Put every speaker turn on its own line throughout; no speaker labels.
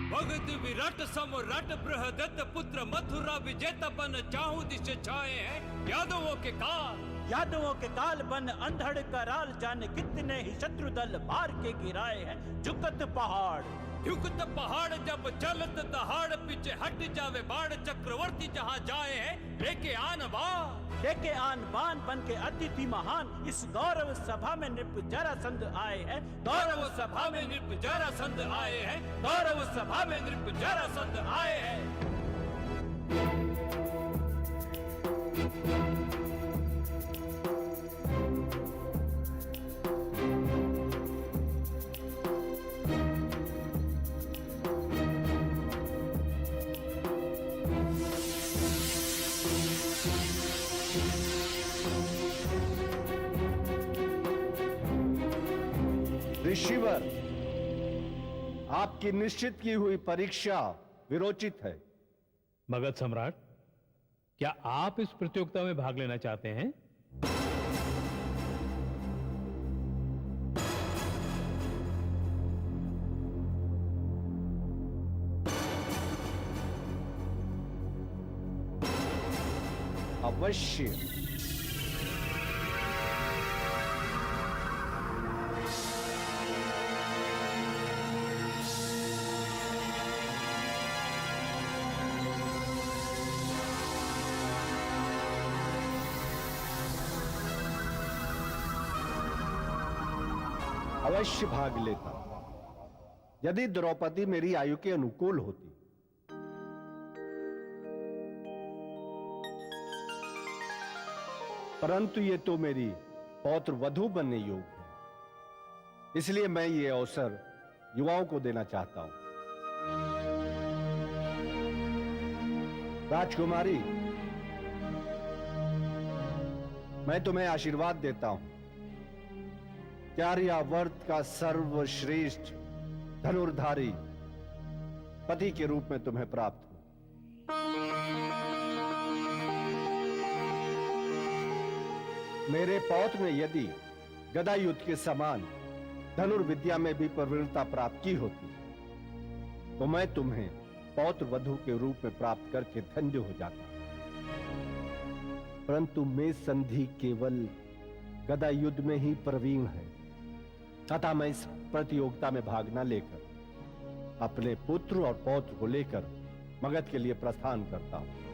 भगत विराट सम्राट बृहदत्त पुत्र मथुरा विजेता बन चाहू दिश छाए हैं यादवों के काल।
यादवों के काल बन अंधड़ कराल, जाने कितने ही शत्रु दल मार के गिराए हैं झुकत पहाड़।
झुकत पहाड़ जब चलत दहाड़, पीछे हट जावे बाढ़, चक्रवर्ती जहाँ जाए हैं लेके आन बान बन के अतिथि महान। इस गौरव सभा में नृप जरासंध आए हैं, गौरव सभा में नृप जरासंध आए हैं, गौरव सभा में नृप जरासंध आए हैं।
ऋषिवर, आपकी निश्चित की हुई परीक्षा विरोचित है।
मगध सम्राट, क्या आप इस प्रतियोगिता में भाग लेना चाहते हैं?
अवश्य। अवश्य भाग लेता, यदि द्रौपदी मेरी आयु के अनुकूल होती। परंतु ये तो मेरी पौत्र वधू बनने योग्य है, इसलिए मैं ये अवसर युवाओं को देना चाहता हूं। राजकुमारी, मैं तुम्हें आशीर्वाद देता हूं कि आर्यावर्त का सर्वश्रेष्ठ धनुर्धारी पति के रूप में तुम्हें प्राप्त हो। मेरे पौत्र ने यदि गदा युद्ध के समान धनुर्विद्या में भी प्रवीणता प्राप्त की होती तो मैं तुम्हें पौत्र वधू के रूप में प्राप्त करके धन्य हो जाता। परंतु मैं संधि केवल गदा युद्ध में ही प्रवीण है, तथा मैं इस प्रतियोगिता में भाग न लेकर अपने पुत्र और पौत्र को लेकर मगध के लिए प्रस्थान करता हूं।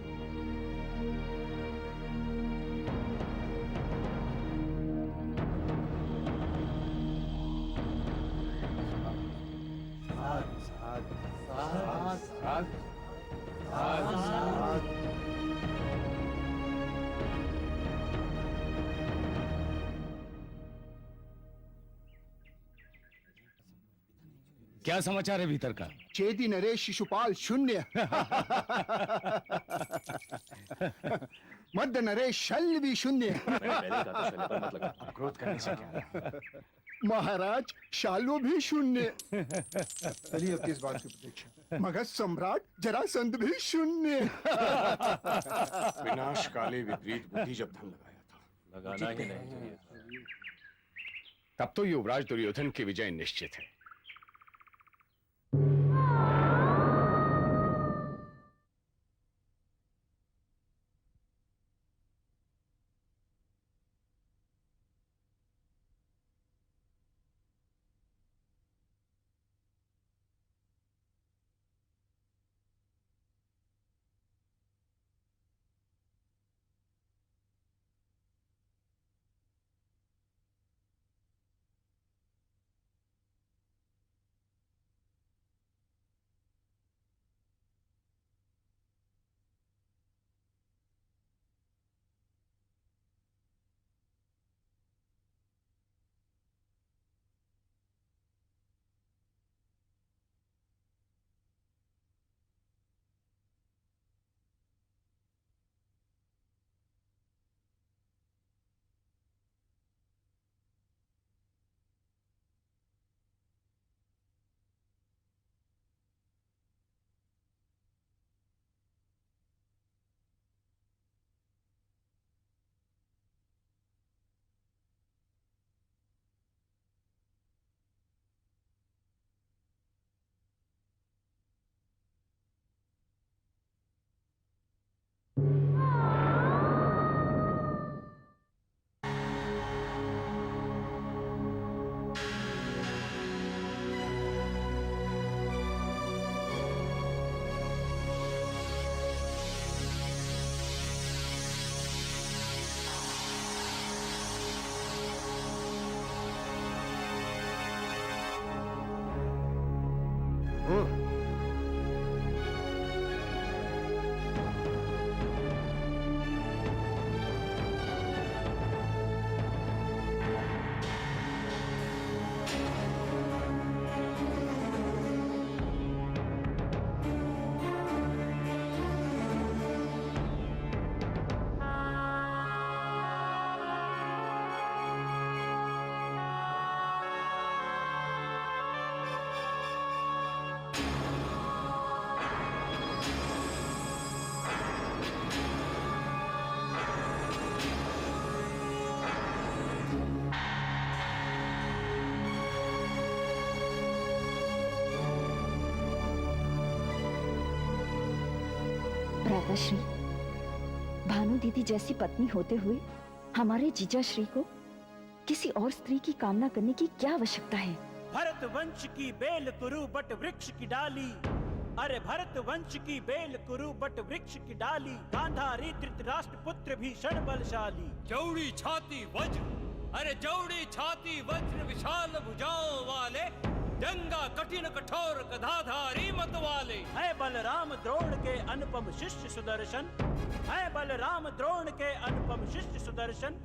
क्या समाचार है भीतर का?
चेदी नरेश शिशुपाल शून्य। मध्य नरेश शल्य भी शून्य।
क्रोध करने से क्या?
महाराज शालू भी शून्य। चलिए अब किस बात की प्रतीक्षा? मगध सम्राट जरासंध भी शून्य।
विनाश काले विपरीत बुद्धि जब धन लगाया था,
लगाना ही नहीं चाहिए।
तब तो युवराज दुर्योधन की विजय निश्चित है।
भ्राताश्री, भानु दीदी जैसी पत्नी होते हुए हमारे जीजा श्री को किसी और स्त्री की कामना करने की क्या आवश्यकता है?
भरत वंश की बेल कुरु बट वृक्ष की डाली, अरे भरत वंश की बेल कुरु बट वृक्ष की डाली, गांधारी धृतराष्ट्र पुत्र भीषण बलशाली।
चौड़ी छाती वज्र, अरे चौड़ी छाती वज्र विशाल भुजाओं वाले, जंगा कठिन कठोर गदाधारी मत वाले।
है बलराम द्रोण के अनुपम शिष्य सुदर्शन, है बलराम द्रोण के अनुपम शिष्य सुदर्शन।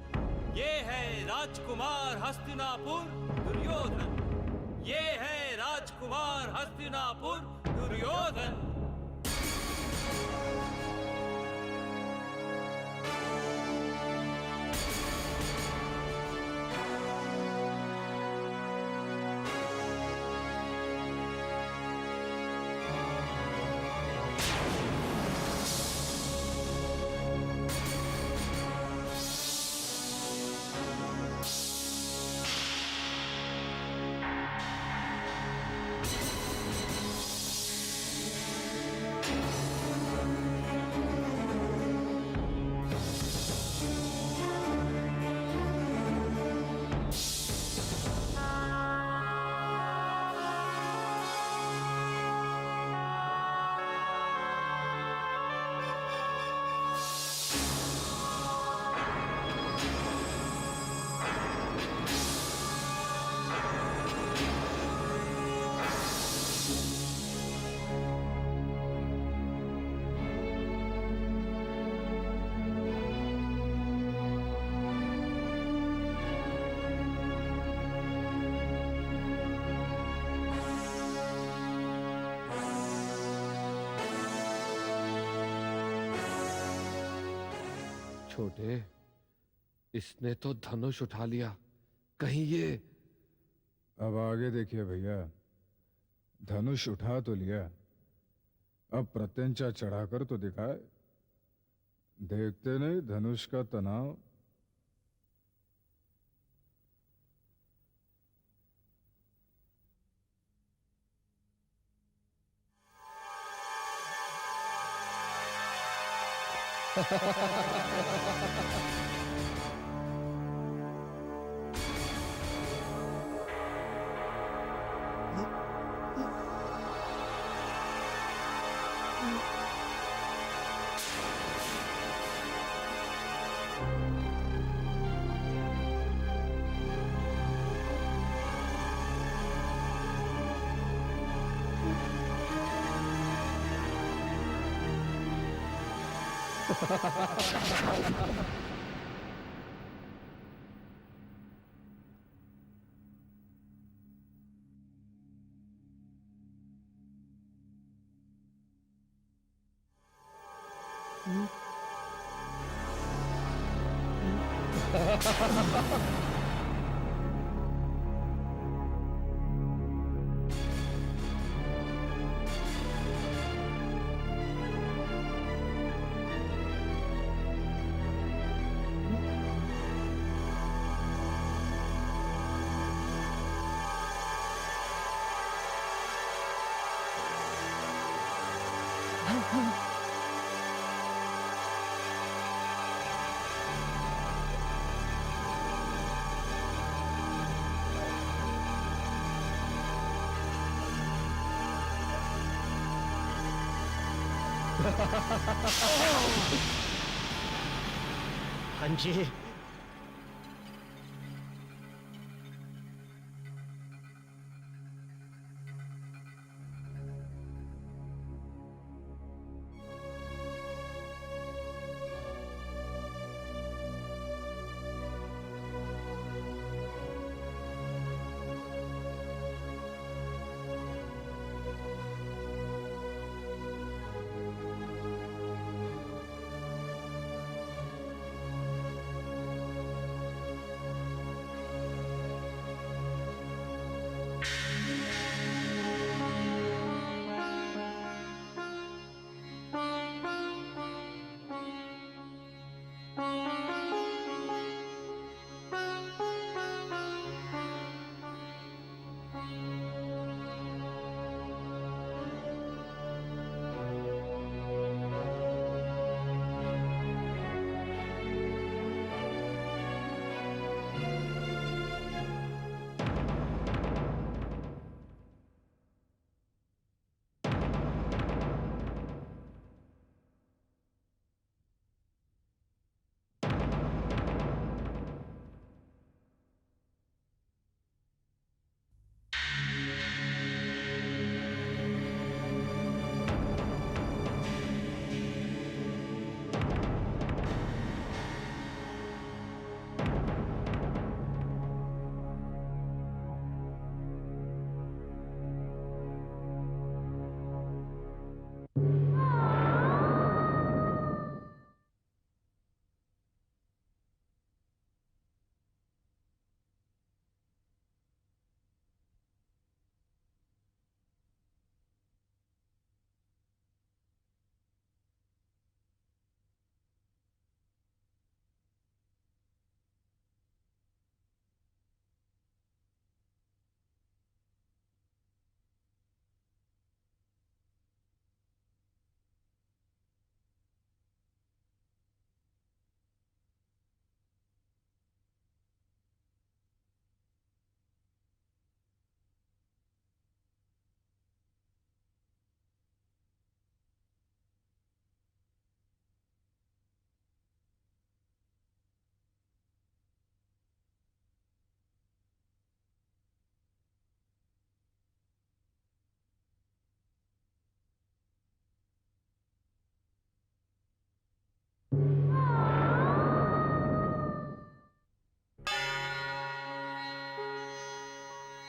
ये है राजकुमार हस्तिनापुर दुर्योधन, ये है राजकुमार हस्तिनापुर दुर्योधन।
छोटे, इसने तो धनुष उठा लिया, कहीं ये।
अब आगे देखिए भैया, धनुष उठा तो लिया, अब प्रत्यंचा चढ़ाकर तो दिखाए। देखते नहीं धनुष का तनाव।
हाँ जी,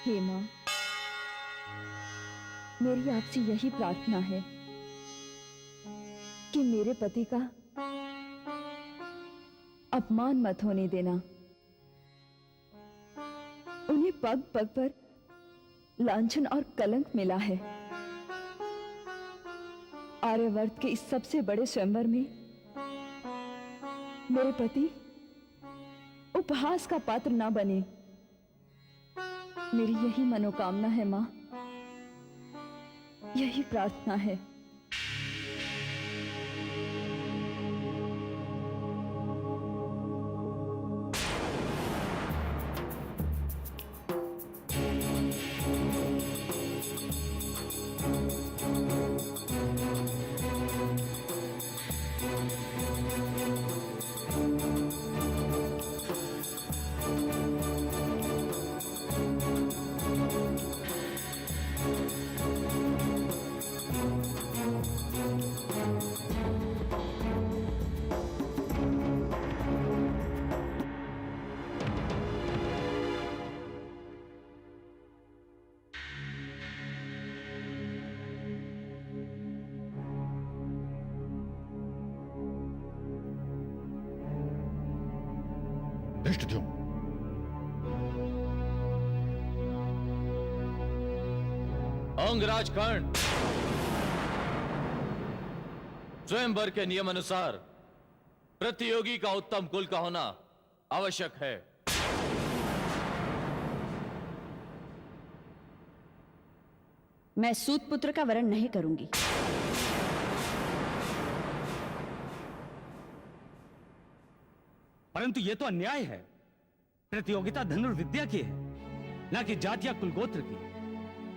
हे माँ, मेरी आपसे यही प्रार्थना है कि मेरे पति का अपमान मत होने देना। उन्हें पग पग पर लांछन और कलंक मिला है। आर्यवर्त के इस सबसे बड़े स्वयंवर में मेरे पति उपहास का पात्र ना बने। मेरी यही मनोकामना है मां, यही प्रार्थना है।
धृष्टद्युम्न,
अंगराज कर्ण, स्वयंवर के नियम अनुसार प्रतियोगी का उत्तम कुल का होना आवश्यक है।
मैं सूत पुत्र का वरण नहीं करूंगी।
परंतु यह तो अन्याय है। प्रतियोगिता धनुर्विद्या की है, ना कि जाति या कुलगोत्र की।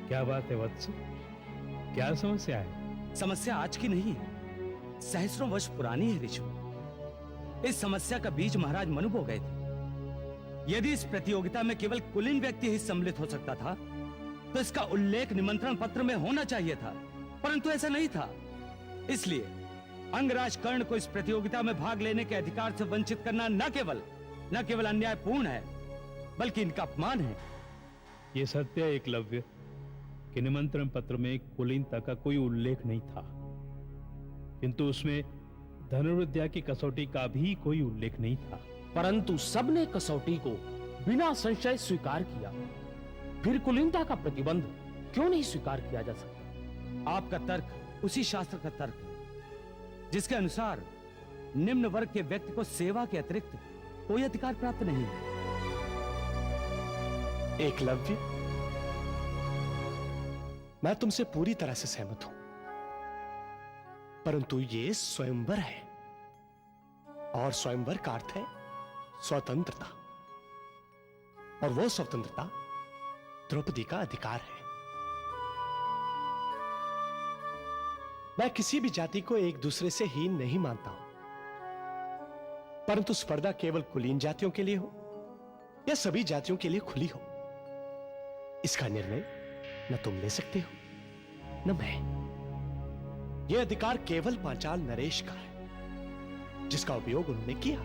क्या बात है वत्स, क्या समस्या है?
समस्या आज की नहीं है, सहस्रों वर्ष पुरानी है ऋषि। इस समस्या का बीज महाराज मनु बो गए थे। यदि इस प्रतियोगिता में केवल कुलीन व्यक्ति ही सम्मिलित हो सकता था तो इसका उल्लेख निमंत्रण पत्र में होना चाहिए था, परंतु ऐसा नहीं था। इसलिए अंगराज कर्ण को इस प्रतियोगिता में भाग लेने के अधिकार से वंचित करना न केवल अन्यायपूर्ण है, बल्कि इनका अपमान है।
ये सत्य है एकलव्य कि निमंत्रण पत्र में कुलीनता का कोई उल्लेख नहीं था, किंतु उसमें धनुर्विद्या की कसौटी का भी कोई उल्लेख नहीं था।
परंतु सबने कसौटी को बिना संशय स्वीकार किया, फिर कुलीनता का प्रतिबंध क्यों नहीं स्वीकार किया जा सकता?
आपका तर्क उसी शास्त्र का तर्क है जिसके अनुसार निम्न वर्ग के व्यक्ति को सेवा के अतिरिक्त कोई अधिकार प्राप्त नहीं है।
एकलव्य, मैं तुमसे पूरी तरह से सहमत हूं, परंतु ये स्वयंवर है और स्वयंवर का अर्थ है स्वतंत्रता, और वो स्वतंत्रता द्रौपदी का अधिकार है। मैं किसी भी जाति को एक दूसरे से हीन नहीं मानता हूं, परंतु स्पर्धा केवल कुलीन जातियों के लिए हो या सभी जातियों के लिए खुली हो, इसका निर्णय न तुम ले सकते हो न मैं। यह अधिकार केवल पांचाल नरेश का है, जिसका उपयोग उन्होंने किया।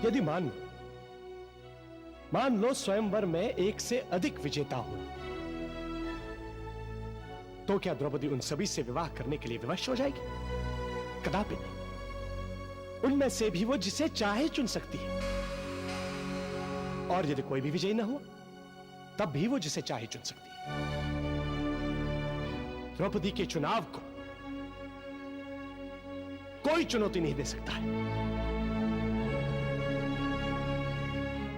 यदि मान लो स्वयंवर में एक से अधिक विजेता हो, तो क्या द्रौपदी उन सभी से विवाह करने के लिए विवश हो जाएगी? कदापि नहीं। उनमें से भी वो जिसे चाहे चुन सकती है, और यदि कोई भी विजयी न हुआ तब भी वो जिसे चाहे चुन सकती है। द्रौपदी के चुनाव को कोई चुनौती नहीं दे सकता है।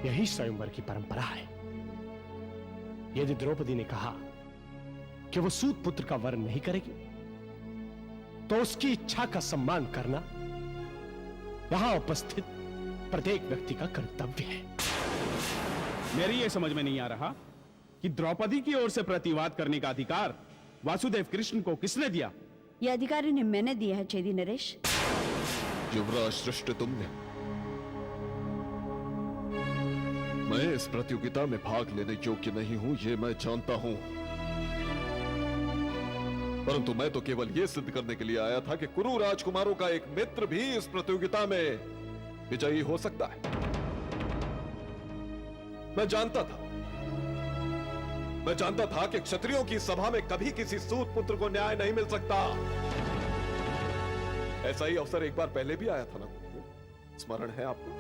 यही स्वयंवर की परंपरा है। यदि द्रौपदी ने कहा कि वो सूत पुत्र का वर्ण नहीं करेगी, तो उसकी इच्छा का सम्मान करना यहां उपस्थित प्रत्येक व्यक्ति का कर्तव्य है।
मेरी यह समझ में नहीं आ रहा कि द्रौपदी की ओर से प्रतिवाद करने का अधिकार वासुदेव कृष्ण को किसने दिया?
यह अधिकार इन्हें मैंने दिया है चेदी नरेश।
युवराज श्रेष्ठ, तुमने। मैं इस प्रतियोगिता में भाग लेने योग्य नहीं हूं, यह मैं जानता हूं, परंतु मैं तो केवल यह सिद्ध करने के लिए आया था कि कुरु राजकुमारों का एक मित्र भी इस प्रतियोगिता में विजयी हो सकता है। मैं जानता था कि क्षत्रियों की सभा में कभी किसी सूत पुत्र को न्याय नहीं मिल सकता। ऐसा ही अवसर एक बार पहले भी आया था ना, स्मरण है आपको?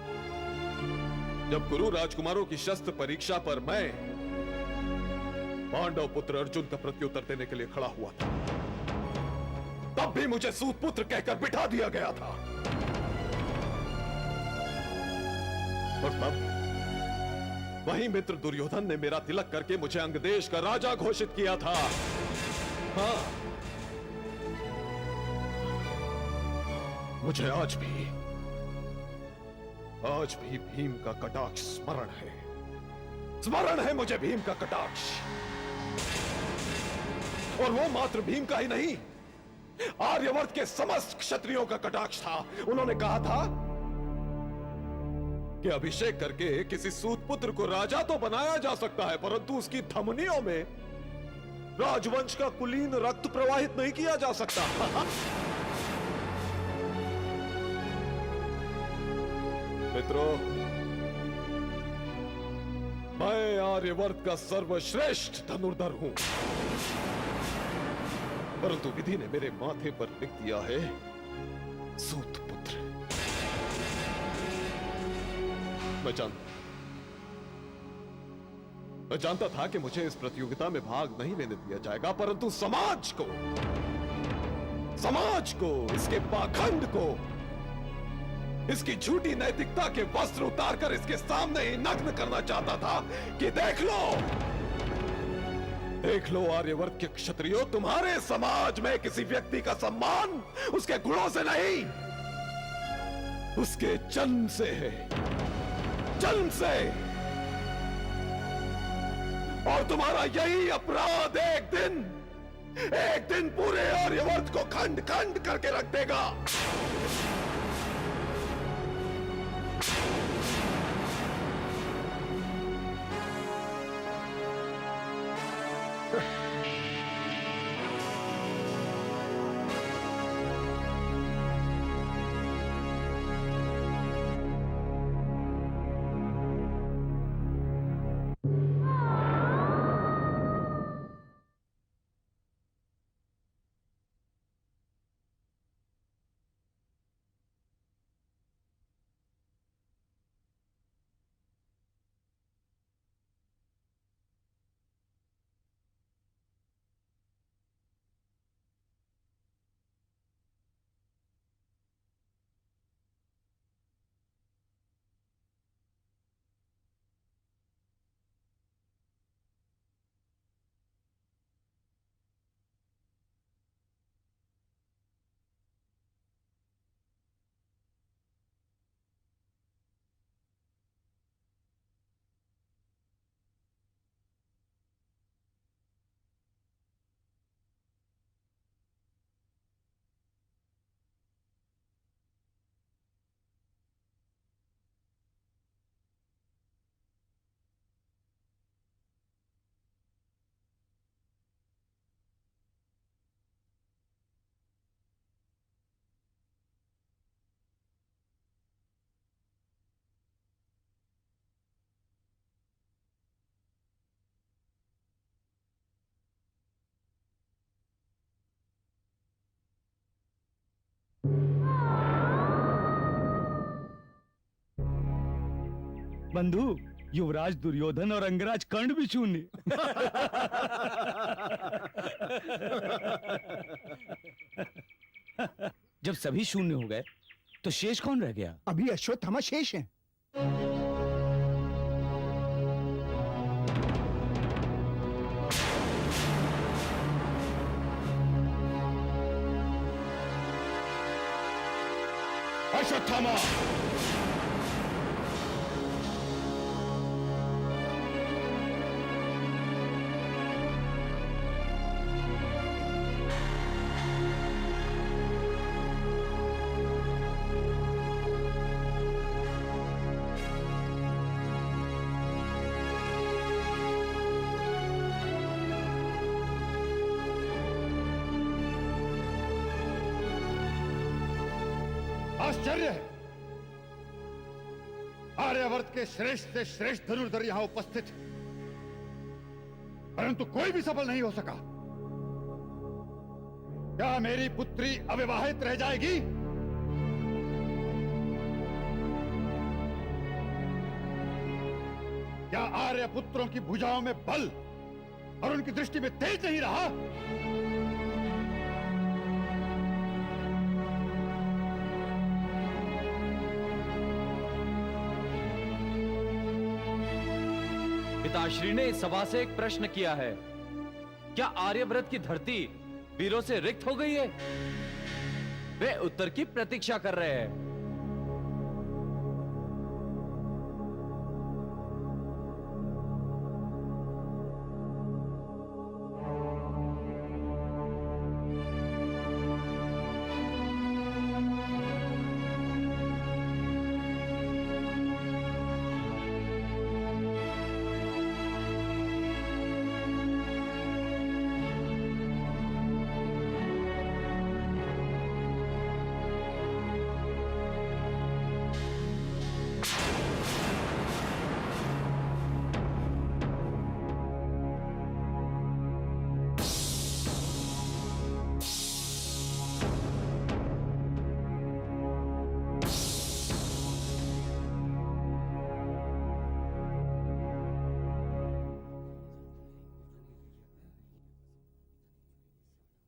जब कुरु राजकुमारों की शस्त्र परीक्षा पर मैं पांडव पुत्र अर्जुन का प्रत्युत्तर देने के लिए खड़ा हुआ था, तब भी मुझे सूत पुत्र कहकर बिठा दिया गया था। और तब वही मित्र दुर्योधन ने मेरा तिलक करके मुझे अंगदेश का राजा घोषित किया था। हाँ, मुझे आज भी भीम का कटाक्ष स्मरण है मुझे भीम का कटाक्ष। और वो मात्र भीम का ही नहीं, आर्यवर्त के समस्त क्षत्रियों का कटाक्ष था। उन्होंने कहा था कि अभिषेक करके किसी सूत पुत्र को राजा तो बनाया जा सकता है, परंतु उसकी धमनियों में राजवंश का कुलीन रक्त प्रवाहित नहीं किया जा सकता। मित्रों, मैं आर्यवर्त का सर्वश्रेष्ठ धनुर्धर हूं, परंतु विधि ने मेरे माथे पर लिख दिया है सूत पुत्र। मैं जानता था कि मुझे इस प्रतियोगिता में भाग नहीं लेने दिया जाएगा, परंतु समाज को, इसके पाखंड को, इसकी झूठी नैतिकता के वस्त्र उतारकर इसके सामने ही नग्न करना चाहता था कि देख लो आर्यवर्त के क्षत्रियो, तुम्हारे समाज में किसी व्यक्ति का सम्मान उसके गुणों से नहीं, उसके जन्म से है। और तुम्हारा यही अपराध एक दिन पूरे आर्यवर्त को खंड खंड करके रख देगा।
बंधु, युवराज दुर्योधन और अंगराज कर्ण भी शून्य। जब सभी शून्य हो गए तो शेष कौन रह गया?
अभी अश्वत्थामा शेष हैं।
अश्वत्थामा, आश्चर्य है
आर्यावर्त के श्रेष्ठ से श्रेष्ठ धनुर्धर यहां उपस्थित हैं, परंतु कोई भी सफल नहीं हो सका। क्या मेरी पुत्री अविवाहित रह जाएगी? क्या आर्य पुत्रों की भुजाओं में बल और उनकी दृष्टि में तेज नहीं रहा?
पिताश्री ने इस सभा से एक प्रश्न किया है, क्या आर्यव्रत की धरती वीरों से रिक्त हो गई है? वे उत्तर की प्रतीक्षा कर रहे हैं।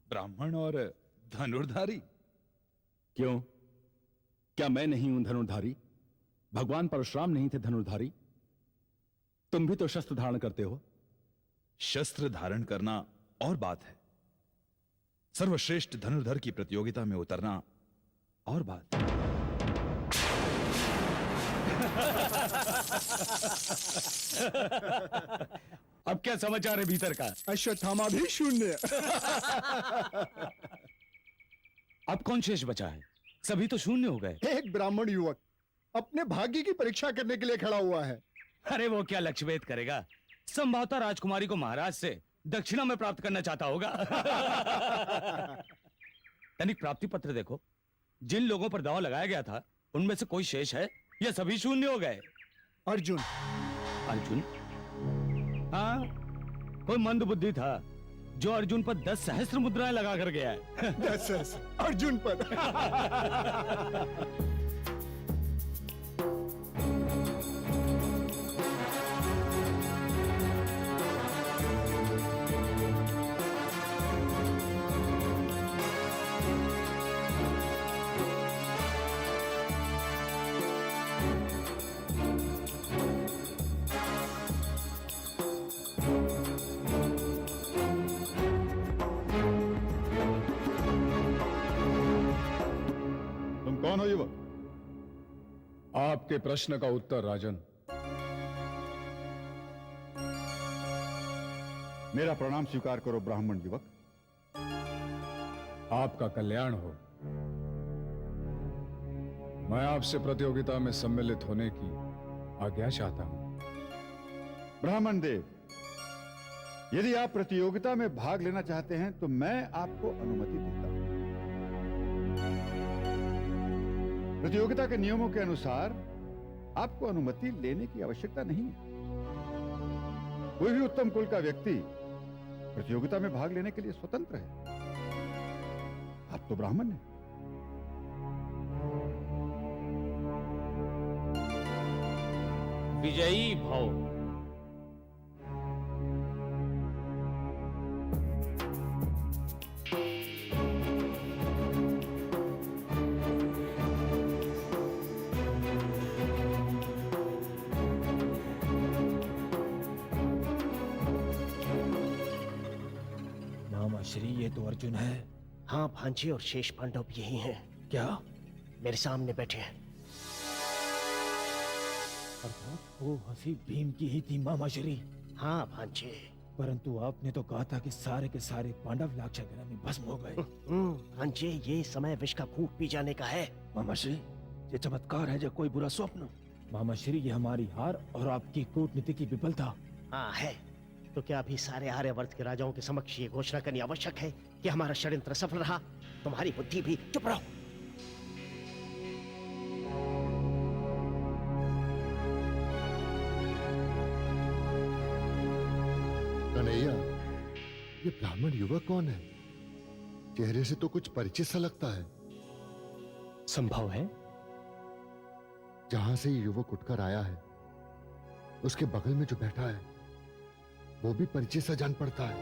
ब्राह्मण और धनुर्धारी? क्यों, क्या मैं नहीं हूं धनुर्धारी? भगवान परशुराम नहीं थे धनुर्धारी? तुम भी तो शस्त्र धारण करते हो।
शस्त्र धारण करना और बात है, सर्वश्रेष्ठ धनुर्धर की प्रतियोगिता में उतरना और बात।
अब क्या समाचार है भीतर का?
अश्वत्थामा भी शून्य।
अब कौन शेष बचा है? सभी तो शून्य हो गए।
एक ब्राह्मण युवक अपने भाग्य की परीक्षा करने के लिए खड़ा हुआ है।
अरे वो क्या लक्ष्य भेद करेगा? संभवतः राजकुमारी को महाराज से दक्षिणा में प्राप्त करना चाहता होगा। तनिक प्राप्ति पत्र देखो, जिन लोगों पर दांव लगाया गया था उनमें से कोई शेष है या सभी शून्य हो गए?
अर्जुन।
अर्जुन? हाँ, कोई मंद बुद्धि था जो अर्जुन पर 10 सहस्त्र मुद्राएं लगा कर गया है।
10 सहस्त्र अर्जुन पर।
कौन हो युवक? आपके प्रश्न का उत्तर राजन।
मेरा प्रणाम स्वीकार करो ब्राह्मण युवक।
आपका कल्याण हो। मैं आपसे प्रतियोगिता में सम्मिलित होने की आज्ञा चाहता हूं।
ब्राह्मण देव, यदि आप प्रतियोगिता में भाग लेना चाहते हैं तो मैं आपको अनुमति देता हूं। प्रतियोगिता के नियमों के अनुसार आपको अनुमति लेने की आवश्यकता नहीं है। कोई भी उत्तम कुल का व्यक्ति प्रतियोगिता में भाग लेने के लिए स्वतंत्र है। आप तो ब्राह्मण हैं।
विजयी भव।
श्री, ये तो अर्जुन है।
हाँ भांजी, और शेष पांडव यही हैं।
क्या?
मेरे सामने बैठे हैं।
अर्थात वो हंसी भीम की ही थी मामा श्री।
हाँ भांजी।
परंतु आपने तो कहा था कि सारे के सारे पांडव लाक्षागृह में भस्म हो गए।
भांजी, ये समय विष का घूंट पी जाने का है।
मामा श्री, ये चमत्कार है या कोई बुरा स्वप्न? मामा श्री, ये हमारी हार और आपकी कूटनीति की विफलता।
हाँ है। तो क्या अभी सारे आर्यवर्त के राजाओं के समक्ष ये घोषणा करनी आवश्यक है कि हमारा षड्यंत्र सफल रहा? तुम्हारी बुद्धि भी। चुप रहो।
कन्हैया, ये ब्राह्मण युवक कौन है? चेहरे से तो कुछ परिचित सा लगता है।
संभव है।
जहां से ये युवक उठकर आया है, उसके बगल में जो बैठा है वो भी परिचित सा जान पड़ता है।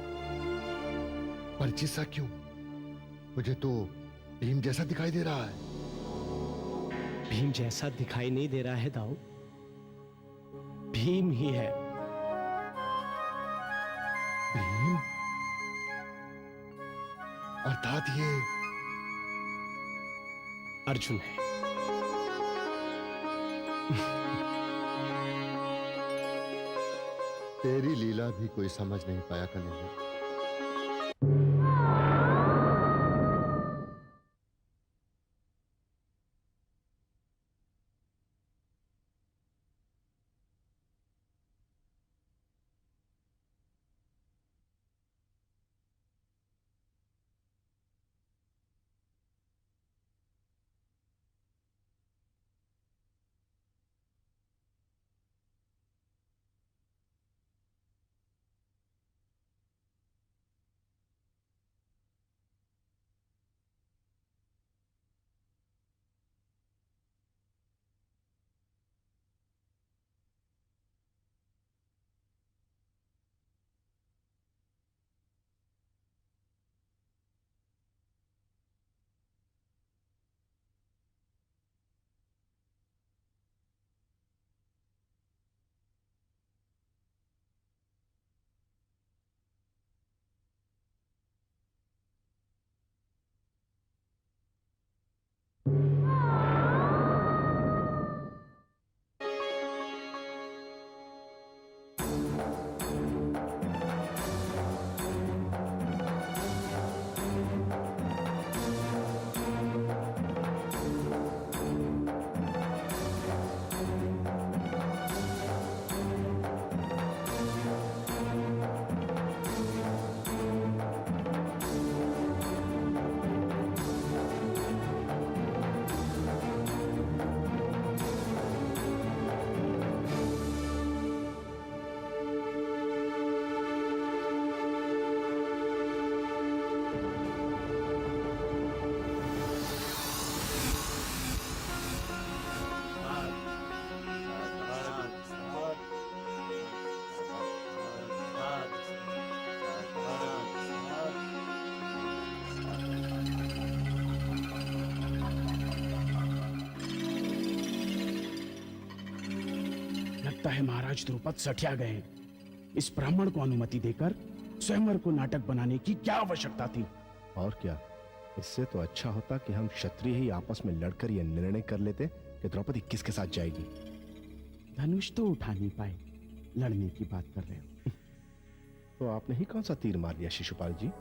परिचित सा क्यों? मुझे तो भीम जैसा दिखाई दे रहा है।
भीम जैसा दिखाई नहीं दे रहा है दाऊ, भीम ही है।
भीम? अर्थात ये
अर्जुन है।
तेरी लीला भी कोई समझ नहीं पाया कन्हैया।
लगता है महाराज द्रुपद सठिया गए हैं। इस ब्राह्मण को अनुमति देकर स्वयंवर को नाटक बनाने की क्या आवश्यकता थी?
और क्या, इससे तो अच्छा होता कि हम क्षत्रिय ही आपस में लड़कर यह निर्णय कर लेते कि द्रौपदी किसके साथ जाएगी।
धनुष तो उठा नहीं पाए, लड़ने की बात कर रहे हो।
तो आपने ही कौन सा तीर मार दिया शिशुपाल जी?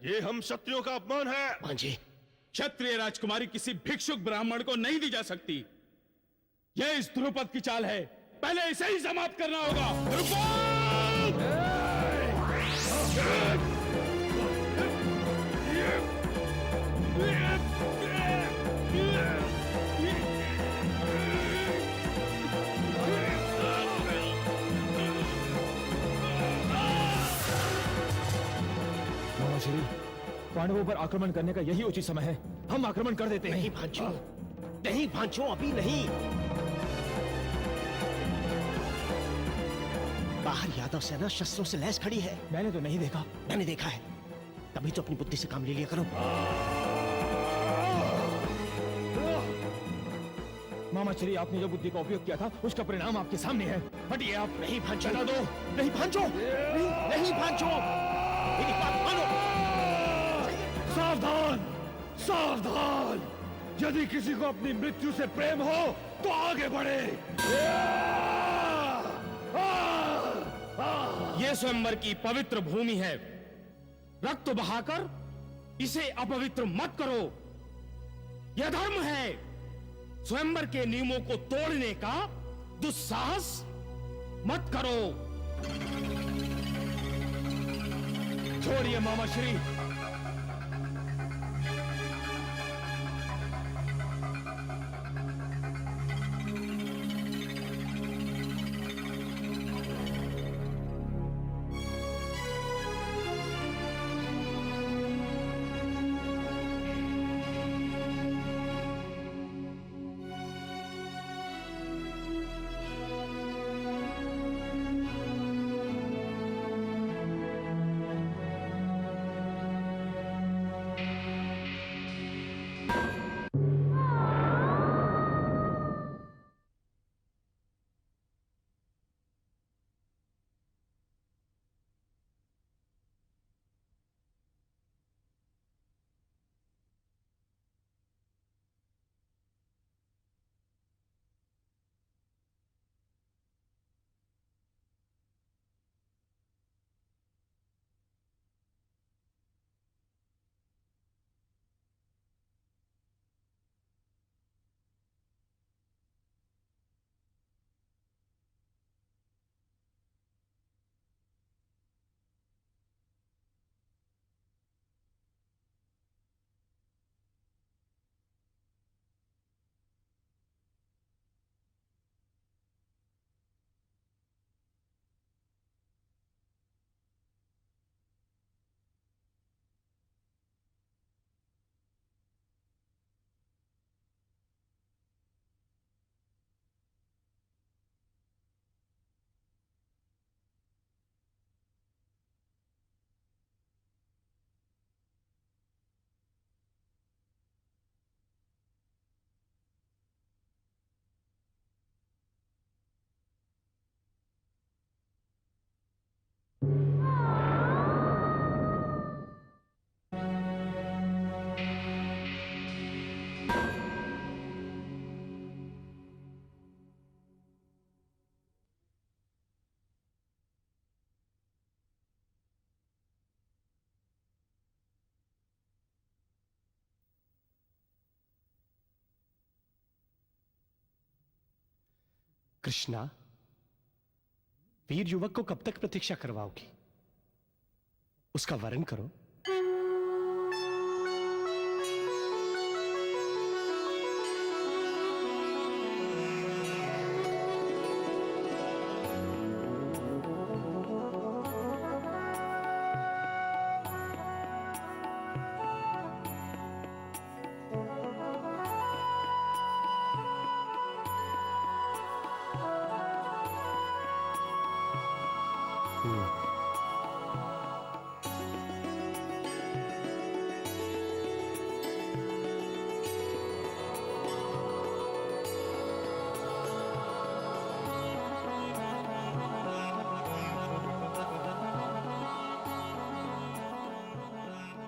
ये हम क्षत्रियों का अपमान है।
हाँ जी।
क्षत्रिय राजकुमारी किसी भिक्षुक ब्राह्मण को नहीं दी जा सकती। यह इस ध्रुपद की चाल है, पहले इसे ही समाप्त करना होगा।
पांडवों पर आक्रमण करने का यही उचित समय है। हम आक्रमण कर देते हैं।
नहीं भांचो, नहीं भांचो, अभी नहीं। बाहर यादव सेना शस्त्रों से लैस खड़ी है।
मैंने तो नहीं देखा।
मैंने देखा है, तभी तो अपनी बुद्धि से काम ले लिया करो।
मामा श्री, आपने जो बुद्धि का उपयोग किया था उसका परिणाम आपके सामने है। हटिए आप।
नहीं भांचो,
चला दो।
नहीं भांचो, नहीं भांचो, मेरी बात मानो।
सावधान, सावधान! यदि किसी को अपनी मृत्यु से प्रेम हो तो आगे बढ़े। ये स्वयंवर की पवित्र भूमि है, रक्त बहाकर इसे अपवित्र मत करो। यह धर्म है। स्वयंवर के नियमों को तोड़ने का दुस्साहस मत करो। छोड़िए मामा श्री।
कृष्णा, वीर युवक को कब तक प्रतीक्षा करवाओगी? उसका वरण करो।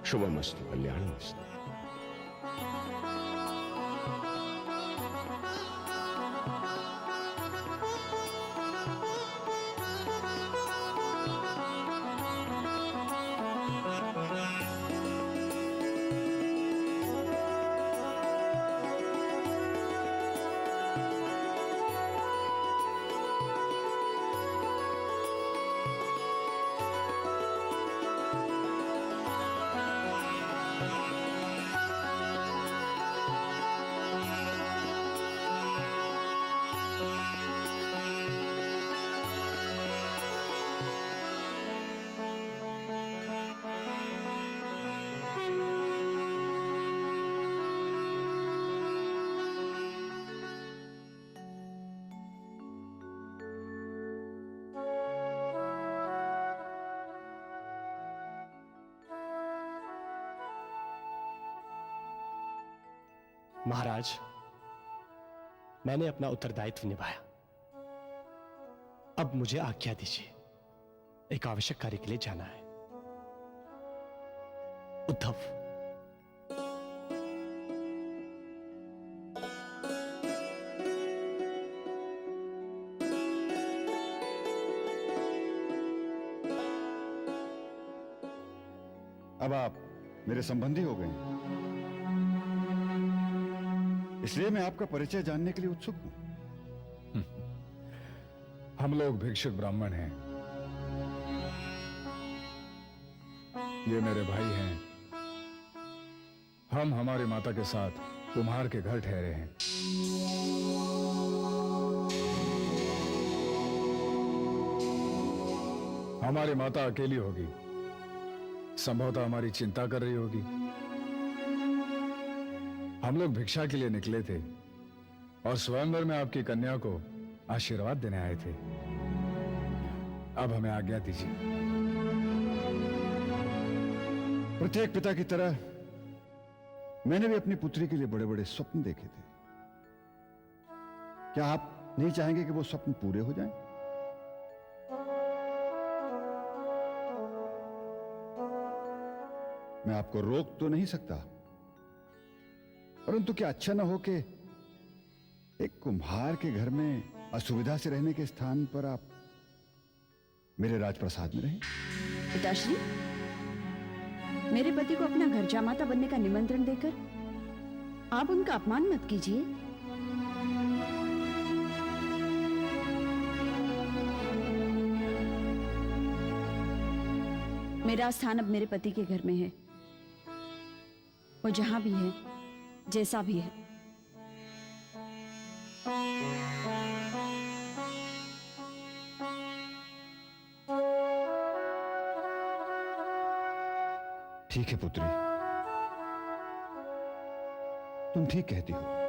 शुभमस्तु, कल्याणमस्तु। महाराज, मैंने अपना उत्तरदायित्व निभाया। अब मुझे आज्ञा दीजिए, एक आवश्यक कार्य के लिए जाना है। उद्धव,
अब आप मेरे संबंधी हो गए हैं, इसलिए मैं आपका परिचय जानने के लिए उत्सुक हूं।
हम लोग भिक्षुक ब्राह्मण हैं। ये मेरे भाई हैं। हम हमारी माता के साथ कुम्हार के घर ठहरे हैं। हमारी माता अकेली होगी, संभवतः हमारी चिंता कर रही होगी। हम लोग भिक्षा के लिए निकले थे और स्वयंवर में आपकी कन्या को आशीर्वाद देने आए थे। अब हमें आज्ञा दीजिए।
प्रत्येक पिता की तरह मैंने भी अपनी पुत्री के लिए बड़े बड़े स्वप्न देखे थे। क्या आप नहीं चाहेंगे कि वो स्वप्न पूरे हो जाएं? मैं आपको रोक तो नहीं सकता, परंतु क्या अच्छा ना हो कि एक कुम्हार के घर में असुविधा से रहने के स्थान पर आप मेरे राजप्रसाद में रहें?
पिताश्री, मेरे पति को अपना घर जामाता बनने का निमंत्रण देकर आप उनका अपमान मत कीजिए। मेरा स्थान अब मेरे पति के घर में है। वो जहां भी है, जैसा भी है।
ठीक है पुत्री, तुम ठीक कहती हो।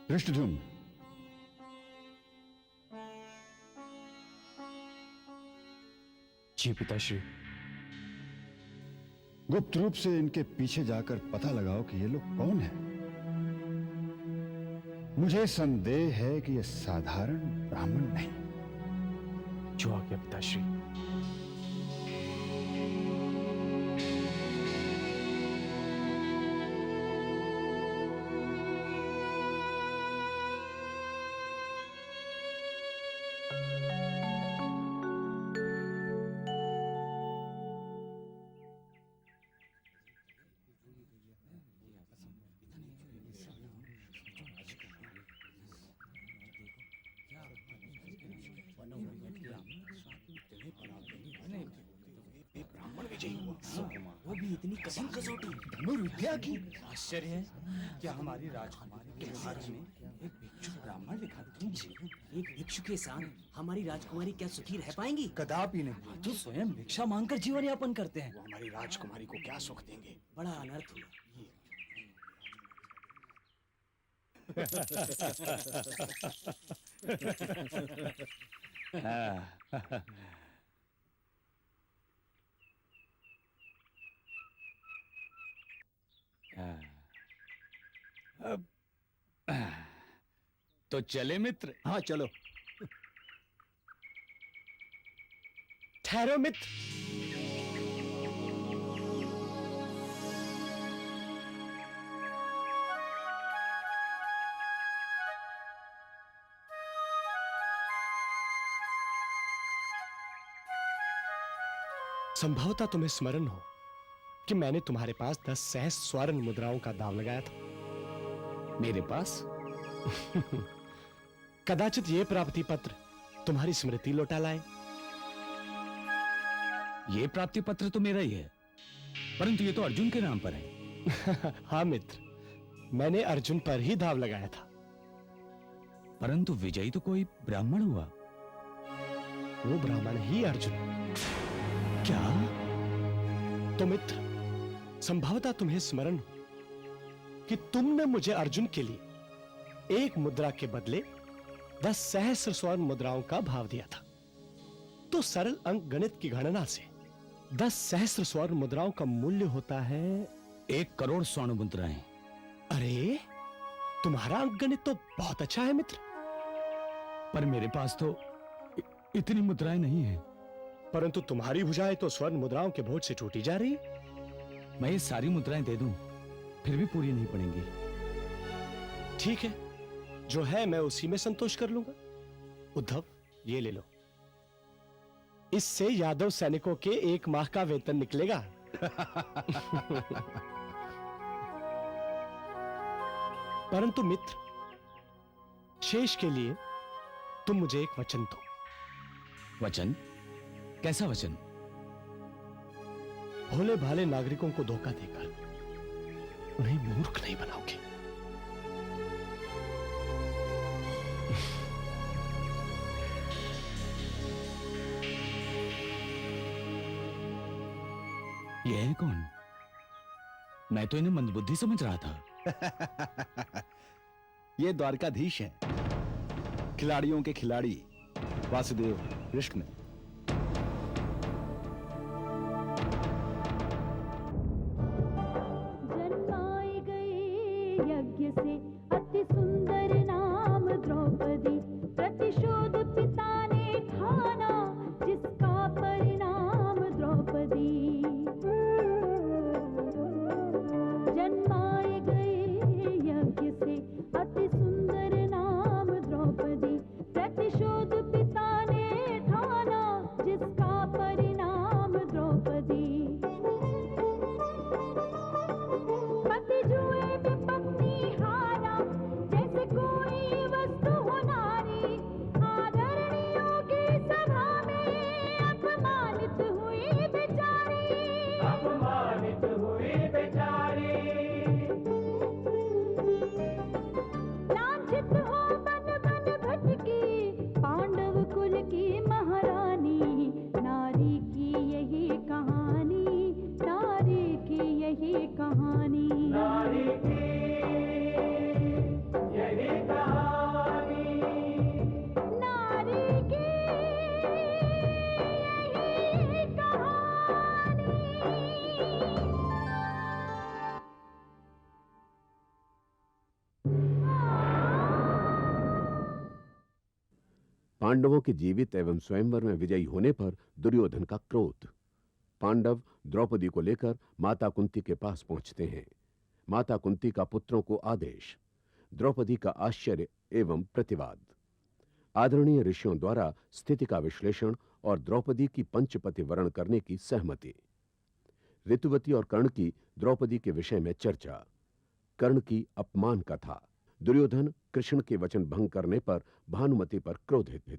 धृष्टद्युम्न,
जी पिताश्री।
गुप्त रूप से इनके पीछे जाकर पता लगाओ कि ये लोग कौन हैं। मुझे संदेह है कि ये साधारण ब्राह्मण नहीं।
जो आज्ञा पिताश्री।
वो भी इतनी कठिन कसौटी धनुर्विद्या की। आश्चर्य है क्या हमारी राजकुमारी के राज्य में एक भिक्षु ब्राह्मण लिखा
एक भिक्षु के साथ हमारी राजकुमारी क्या सुखी रह पाएंगी?
कदापि नहीं। तो स्वयं भिक्षा मांगकर जीवन यापन करते हैं।
वो हमारी राजकुमारी को क्या सुख देंगे?
बड़ा अनर्थ हुआ।
तो चले मित्र।
हाँ चलो। ठहरो मित्र। संभवतः तुम्हें स्मरण हो कि मैंने तुम्हारे पास 10 सहस्त्र स्वर्ण मुद्राओं का दाव लगाया था।
मेरे पास
कदाचित ये प्राप्ति पत्र तुम्हारी स्मृति लौटा लाए।
ये प्राप्ति पत्र तो मेरा ही है, परंतु ये तो अर्जुन के नाम पर है।
हाँ मित्र, मैंने अर्जुन पर ही दाव लगाया था।
परंतु विजयी तो कोई ब्राह्मण हुआ।
वो ब्राह्मण ही अर्जुन।
क्या?
तो मित्र, संभवतः तुम्हें स्मरण हो कि तुमने मुझे अर्जुन के लिए 1 मुद्रा के बदले 10 सहस्त्र स्वर्ण मुद्राओं का भाव दिया था। तो सरल अंक गणित की गणना से 10 सहस्त्र स्वर्ण मुद्राओं का मूल्य होता है
1 करोड़ स्वर्ण मुद्राएं।
अरे, तुम्हारा अंक गणित तो बहुत अच्छा है मित्र।
पर मेरे पास तो इतनी मुद्राएं नहीं है।
परंतु तुम्हारी भुजाएं तो स्वर्ण मुद्राओं के बोझ से टूटी जा रही।
मैं ये सारी मुद्राएं दे दूं, फिर भी पूरी नहीं पड़ेंगी।
ठीक है, जो है मैं उसी में संतोष कर लूंगा। उद्धव, ये ले लो। इससे यादव सैनिकों के 1 माह का वेतन निकलेगा। परंतु मित्र, शेष के लिए तुम मुझे एक वचन दो।
वचन? कैसा वचन?
भोले भाले नागरिकों को धोखा देकर उन्हें मूर्ख नहीं बनाओगे।
ये है कौन? मैं तो इन्हें मंदबुद्धि समझ रहा था।
ये द्वारकाधीश हैं, खिलाड़ियों के खिलाड़ी वासुदेव कृष्ण।
जन्माई गई यज्ञ से अति सुंदर नाम द्रौपदी, प्रतिशोध पिता ने ठाना जिसका परिणाम द्रौपदी। जन्माई गई यज्ञ से अति सुंदर नाम द्रौपदी, प्रतिशोध पिता ने ठाना जिसका परिणाम द्रौपदी। पति जुए में पत्नी हारा, जैसे कोई वस्तु हो नारी। आदरणीयों की सभा में अपमानित हुई बेचारी। अपमानित हुई बेचारी। लांछित हो बन बन भटकी पांडव कुल की महारानी। नारी की यही कहानी, नारी की यही कहानी। नारी की यही कहानी। नारी की यही कहानी।
पांडवों के जीवित एवं स्वयंवर में विजयी होने पर दुर्योधन का क्रोध। पांडव द्रौपदी को लेकर माता कुंती के पास पहुंचते हैं। माता कुंती का पुत्रों को आदेश, द्रौपदी का आश्चर्य एवं प्रतिवाद। आदरणीय ऋषियों द्वारा स्थिति का विश्लेषण और द्रौपदी की पंचपति वरण करने की सहमति। ऋतुवती और कर्ण की द्रौपदी के विषय में चर्चा। कर्ण की अपमान कथा। दुर्योधन कृष्ण के वचन भंग करने पर भानुमति पर क्रोधित।